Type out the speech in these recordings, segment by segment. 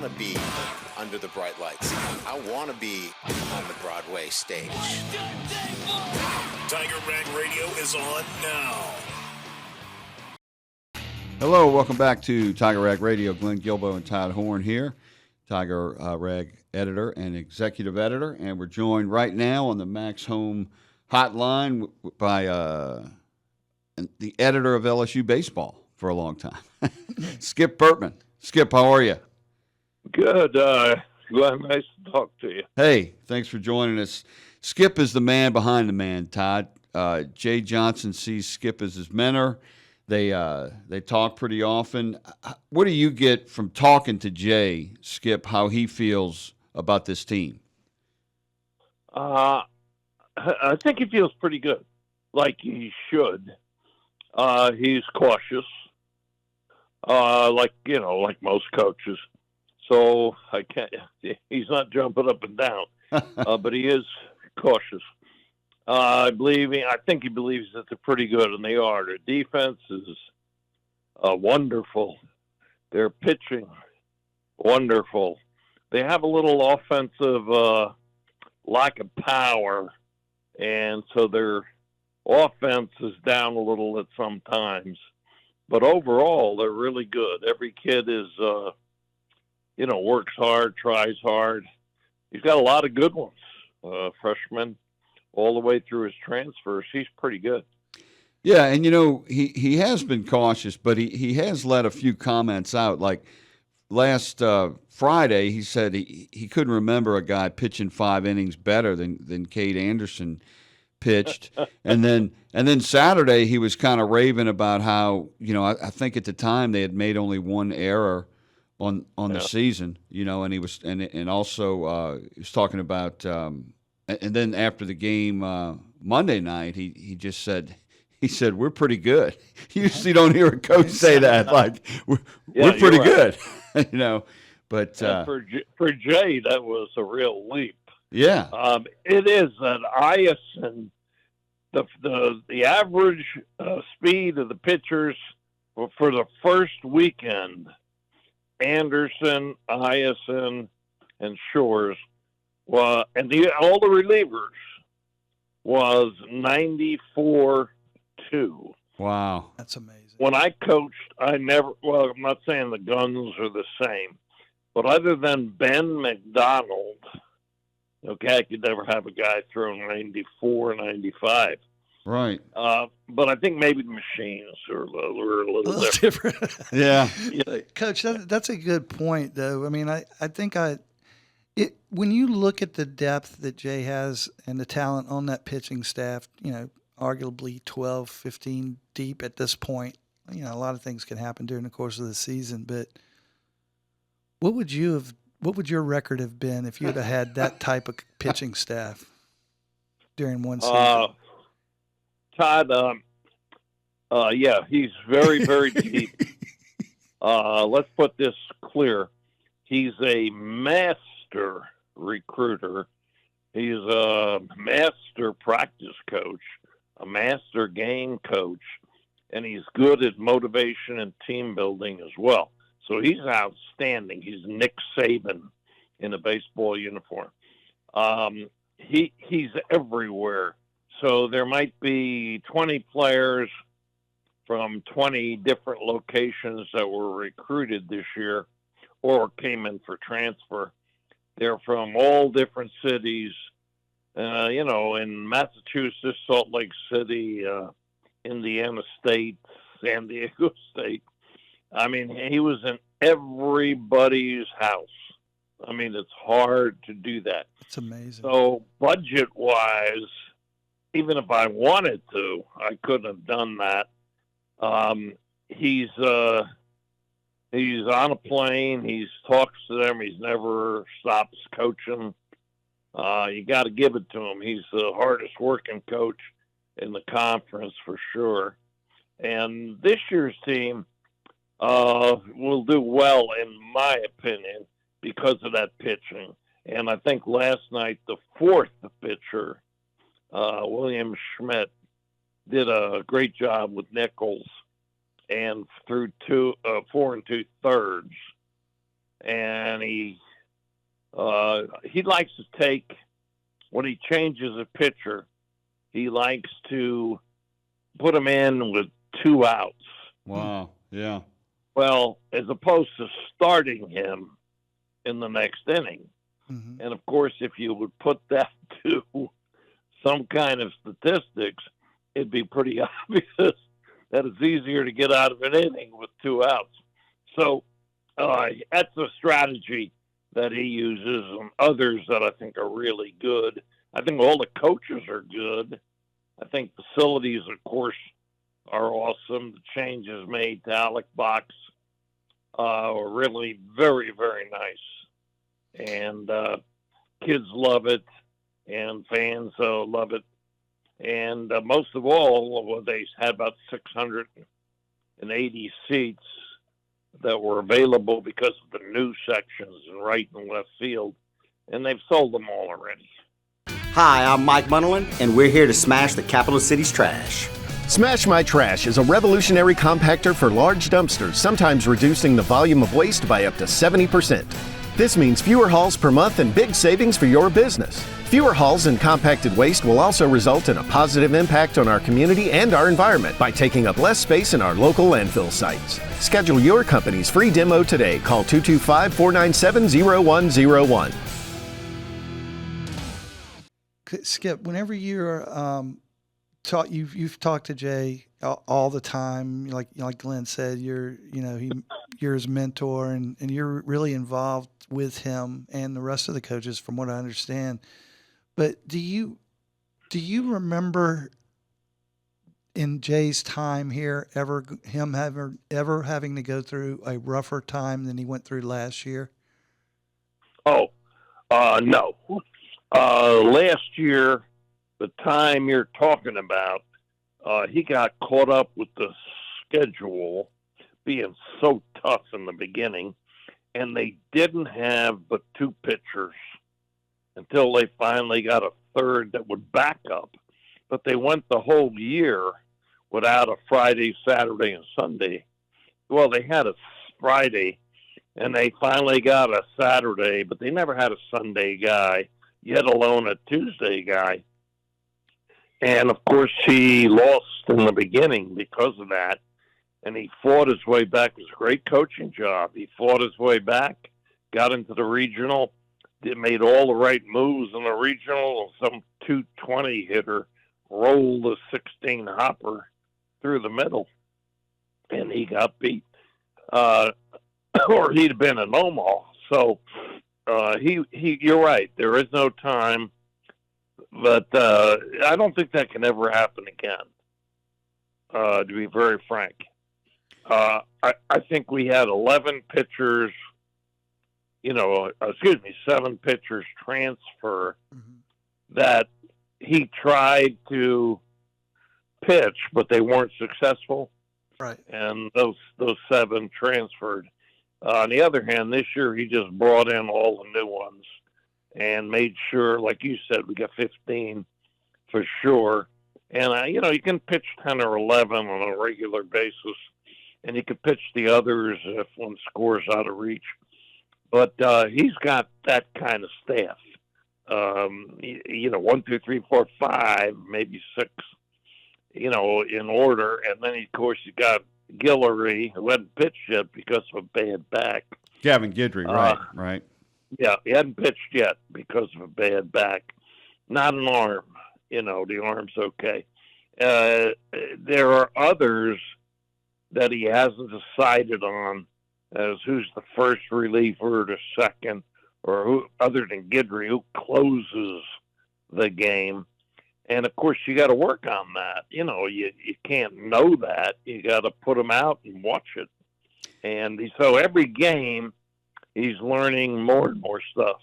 to be under the bright lights. I want to be on the Broadway stage. Tiger Rag Radio is on now. Hello, welcome back to Tiger Rag Radio. Glenn Gilbo and Todd Horn here, Tiger Rag editor and executive editor, and we're joined right now on the Max Home hotline by the editor of LSU Baseball for a long time, Skip Bertman. Skip, how are you? Good. Glenn, nice to talk to you. Hey, thanks for joining us. Skip is the man behind the man, Todd. Jay Johnson sees Skip as his mentor. They talk pretty often. What do you get from talking to Jay, Skip, how he feels about this team? I think he feels pretty good, like he should. He's cautious, like most coaches. So he's not jumping up and down, but he is cautious. I think he believes that they're pretty good, and they are. Their defense is wonderful. Their pitching, wonderful. They have a little offensive lack of power, and so their offense is down a little at some times. But overall, they're really good. Every kid is, works hard, tries hard. He's got a lot of good ones, freshmen. All the way through his transfers, he's pretty good. Yeah, and he has been cautious, but he has let a few comments out. Like last Friday, he said he couldn't remember a guy pitching 5 innings better than Cade Anderson pitched. and then Saturday, he was kind of raving about how I think at the time they had made only one error on the season. And he was and also he was talking about. And then after the game Monday night, he just said, we're pretty good. You usually don't hear a coach say that, like we're pretty good, But for Jay, that was a real leap. Yeah, it is that Iacon, the average speed of the pitchers for the first weekend, Anderson, Iacon, and Shores. Well, and all the relievers was 94-2. Wow. That's amazing. When I coached, I'm not saying the guns are the same, but other than Ben McDonald, I could never have a guy throwing 94, 95. Right. But I think maybe the machines were a little different. Yeah. Coach, that's a good point, though. I mean, I think when you look at the depth that Jay has and the talent on that pitching staff, arguably 12, 15 deep at this point, a lot of things can happen during the course of the season. But what would your record have been if you'd have had that type of pitching staff during one season? Todd, he's very, very deep. Let's put this clear. He's a master recruiter. He's a master practice coach, a master game coach, and he's good at motivation and team building as well. So he's outstanding. He's Nick Saban in a baseball uniform. He's everywhere. So there might be 20 players from 20 different locations that were recruited this year or came in for transfer. They're from all different cities, in Massachusetts, Salt Lake City, Indiana State, San Diego State. I mean, he was in everybody's house. I mean, it's hard to do that. It's amazing. So budget-wise, even if I wanted to, I couldn't have done that. He's on a plane. He talks to them. He's never stops coaching. You got to give it to him. He's the hardest working coach in the conference for sure. And this year's team will do well, in my opinion, because of that pitching. And I think last night the fourth pitcher, William Schmidt, did a great job with Nichols and threw 4 2/3. and he likes to take, when he changes a pitcher, he likes to put him in with 2 outs. Wow. Yeah. Well, as opposed to starting him in the next inning. Mm-hmm. And of course, if you would put that to some kind of statistics, it'd be pretty obvious that it's easier to get out of an inning with 2 outs. So that's a strategy that he uses, and others that I think are really good. I think all the coaches are good. I think facilities, of course, are awesome. The changes made to Alec Box are really very, very nice. And kids love it, and fans love it. And most of all, they had about 680 seats that were available because of the new sections in right and left field, and they've sold them all already. Hi, I'm Mike Munderland, and we're here to smash the capital city's trash. Smash My Trash is a revolutionary compactor for large dumpsters, sometimes reducing the volume of waste by up to 70%. This means fewer hauls per month and big savings for your business. Fewer hauls and compacted waste will also result in a positive impact on our community and our environment by taking up less space in our local landfill sites. Schedule your company's free demo today. Call 225-497-0101. Skip, whenever you're you've talked to Jay all the time, like Glenn said, you're his mentor, and you're really involved with him and the rest of the coaches, from what I understand. But do you remember in Jay's time here ever having to go through a rougher time than he went through last year? Oh, no. Last year, the time you're talking about, he got caught up with the schedule being so tough in the beginning, and they didn't have but 2 pitchers until they finally got a third that would back up. But they went the whole year without a Friday, Saturday, and Sunday. Well, they had a Friday, and they finally got a Saturday, but they never had a Sunday guy, yet alone a Tuesday guy. And, of course, he lost in the beginning because of that, and he fought his way back. It was a great coaching job. He fought his way back, got into the regional, made all the right moves in the regional. Some 220 hitter rolled a 16 hopper through the middle, and he got beat. Or he'd have been in Omaha. So you're right. There is no time, but I don't think that can ever happen again. To be very frank, I think we had 11 pitchers. 7 pitchers transfer that he tried to pitch, but they weren't successful. Right. And those 7 transferred. On the other hand, this year he just brought in all the new ones and made sure, like you said, we got 15 for sure. And, you can pitch 10 or 11 on a regular basis, and you can pitch the others if one scores out of reach. But he's got that kind of staff. 1, 2, 3, 4, 5, maybe 6, in order. And then, of course, you got Guillory, who hadn't pitched yet because of a bad back. Gavin Guidry, right. Yeah, he hadn't pitched yet because of a bad back. Not an arm. The arm's okay. There are others that he hasn't decided on as who's the first reliever, the second, or who, other than Guidry, who closes the game. And, of course, you got to work on that. You can't know that. You got to put them out and watch it. And so every game he's learning more and more stuff,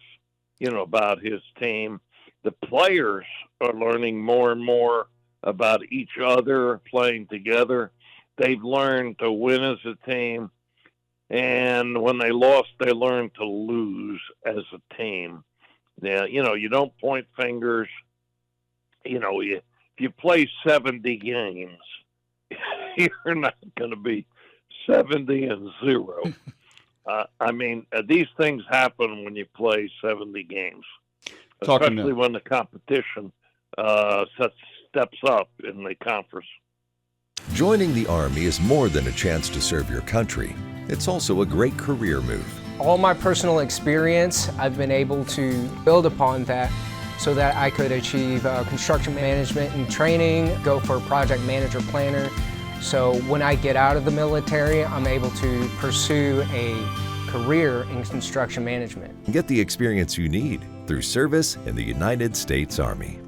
about his team. The players are learning more and more about each other, playing together. They've learned to win as a team. And when they lost, they learned to lose as a team. Now, you don't point fingers. If you play 70 games, you're not going to be 70-0. These things happen when you play 70 games, Talking especially when the competition steps up in the conference. Joining the Army is more than a chance to serve your country. It's also a great career move. All my personal experience, I've been able to build upon that so that I could achieve construction management and training, go for a project manager planner. So when I get out of the military, I'm able to pursue a career in construction management. Get the experience you need through service in the United States Army.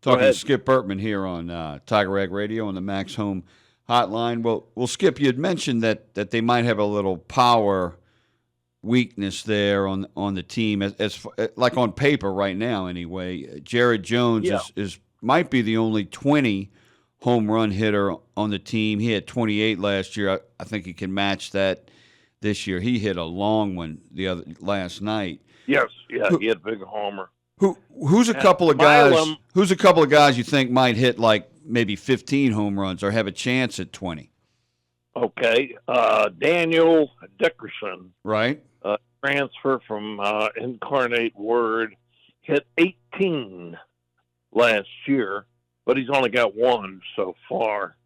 Talking to Skip Bertman here on Tiger Rag Radio on the Max Home Hotline. Well, Skip, you had mentioned that they might have a little power weakness there on the team, as like on paper right now anyway. Jared Jones is might be the only 20 home run hitter on the team. He had 28 last year. I think he can match that this year. He hit a long one last night. Yes, he had a big homer. Who's a couple of guys? Who's a couple of guys you think might hit like maybe 15 home runs or have a chance at 20? Okay, Daniel Dickerson, right? Transfer from Incarnate Word, hit 18 last year, but he's only got one so far.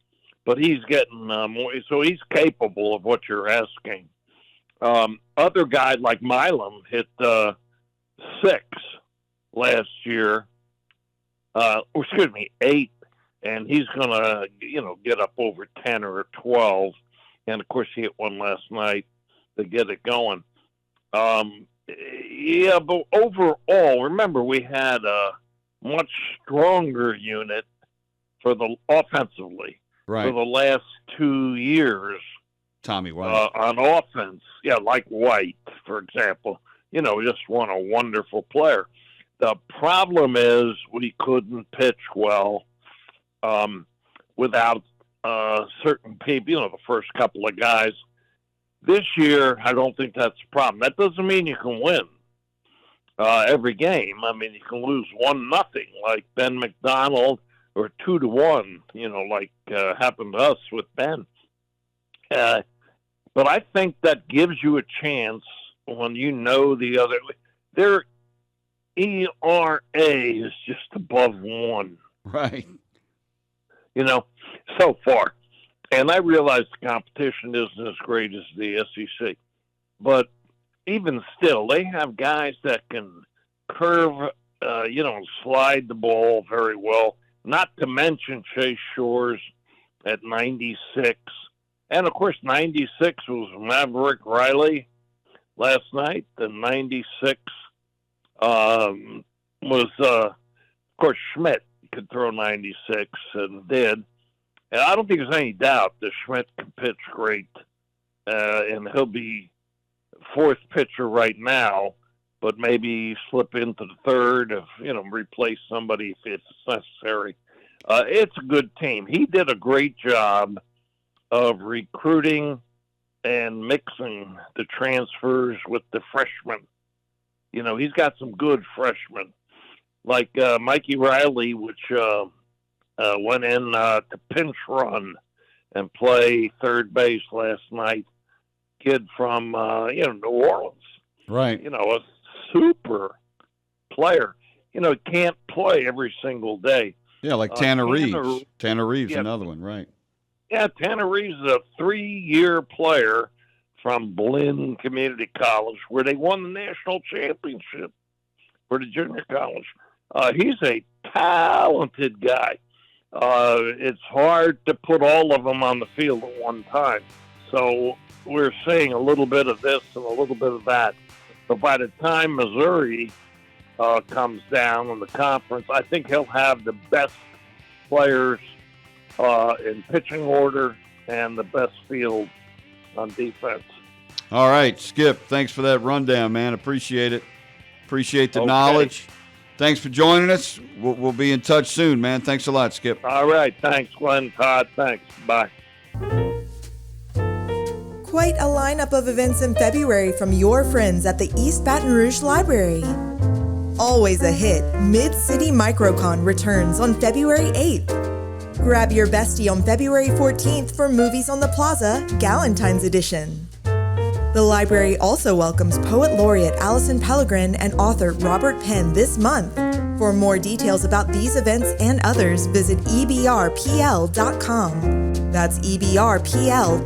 But he's getting more, so he's capable of what you're asking. Other guys like Milam hit 6 last year. 8, and he's gonna get up over 10 or 12. And of course, he hit one last night to get it going. But overall, remember we had a much stronger unit for the offensively for the last 2 years. Tommy White on offense, like White, for example. Just one a wonderful player. The problem is we couldn't pitch well without certain people. The first couple of guys. This year, I don't think that's a problem. That doesn't mean you can win every game. You can lose 1-0 like Ben McDonald, or 2-1. Like happened to us with Ben. But I think that gives you a chance when the other. Their ERA is just above 1. Right. So far. And I realize the competition isn't as great as the SEC. But even still, they have guys that can curve, slide the ball very well. Not to mention Chase Shores at 96. And, of course, 96 was Maverick Riley last night. The 96 was, of course, Schmidt could throw 96 and did. And I don't think there's any doubt that Schmidt can pitch great, and he'll be 4th pitcher right now, but maybe slip into the 3rd if, replace somebody if it's necessary. It's a good team. He did a great job of recruiting and mixing the transfers with the freshmen. He's got some good freshmen, like Mikey Riley, which went in to pinch run and play third base last night. Kid from New Orleans, right? A super player. Can't play every single day. Yeah, like Tanner Reeves. Tanner Reeves, another one, right? Yeah, Tanner Reeves is a 3-year player from Blinn Community College, where they won the national championship for the junior college. He's a talented guy. It's hard to put all of them on the field at one time. So we're seeing a little bit of this and a little bit of that. But by the time Missouri comes down in the conference, I think he'll have the best players in pitching order and the best field on defense. All right, Skip, thanks for that rundown, man. Appreciate it. Appreciate the knowledge. Thanks for joining us. We'll be in touch soon, man. Thanks a lot, Skip. All right. Thanks, Glenn. Todd, thanks. Bye. Quite a lineup of events in February from your friends at the East Baton Rouge Library. Always a hit, Mid-City Microcon returns on February 8th. Grab your bestie on February 14th for Movies on the Plaza, Galentine's Edition. The library also welcomes Poet Laureate Allison Pellegrin and author Robert Penn this month. For more details about these events and others, visit ebrpl.com. That's ebrpl.com.